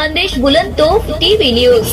संदेश बुलंदतोफ TV news.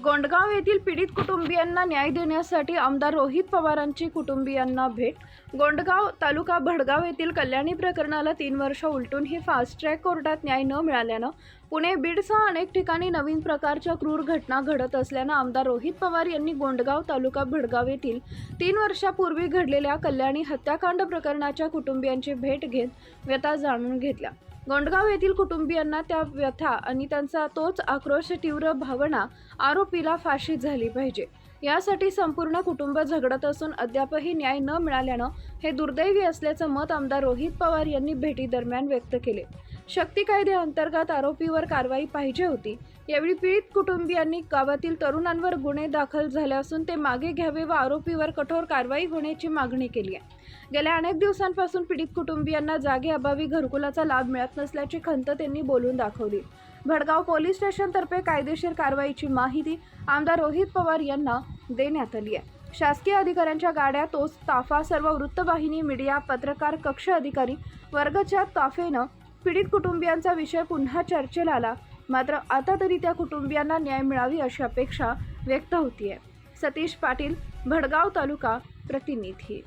Gondgaon येथील पीडित कुटुंबियांना न्याय देण्यासाठी आमदार रोहित पवारांची कुटुंबियांना भेट। गोंडगाव तालुका भडगाव येथील कल्याणी प्रकरणाला 3 वर्ष उलटूनही फास्ट ट्रॅक कोर्टात न्याय न मिळाल्यानं पुणे बीडसह अनेक ठिकाणी नवीन प्रकारच्या क्रूर घटना घडत असल्यानं आमदार रोहित पवार यांनी गोंडगाव तालुका भडगाव येथील 3 वर्षापूर्वी घडलेल्या कल्याणी हत्याकांड प्रकरणाच्या कुटुंबियांची भेट घेत व्यथा जाणून घेतल्या। गोंडगाव येथील कुटुंबियांना त्या व्यथा आणि त्यांचा तोच आक्रोश, तीव्र भावना, आरोपीला फाशी झाली पाहिजे यासाठी संपूर्ण कुटुंब झगडत असून अद्यापही न्याय न मिळाल्यानं हे दुर्दैवी असल्याचं मत आमदार रोहित पवार यांनी भेटीदरम्यान व्यक्त केले। शक्ती कायद्याअंतर्गत आरोपीवर कारवाई पाहिजे होती। यावेळी पीडित कुटुंबियांनी गावातील तरुणांवर गुन्हे दाखल झाले असून ते मागे घ्यावे व आरोपीवर कठोर कारवाई होण्याची मागणी केली आहे। गेल्या अनेक दिवसांपासून पीडित कुटुंबियांना जागेअभावी घरकुलाचा लाभ मिळत नसल्याची खंत त्यांनी बोलून दाखवली। भडगाव पोलीस स्टेशनतर्फे कायदेशीर कारवाईची माहिती आमदार रोहित पवार यांना देण्यात आली आहे। शासकीय अधिकाऱ्यांच्या गाड्या, तोच ताफा, सर्व वृत्तवाहिनी, मीडिया, पत्रकार, कक्ष अधिकारी वर्गाच्या ताफेनं पीडित कुटुंबियांचा विषय पुन्हा चर्चेला आला। मात्र आता तरी त्या कुटुंबियांना न्याय मिळावी अशी अपेक्षा व्यक्त होतीये। सतीश पाटील, भडगाव तालुका प्रतिनिधी।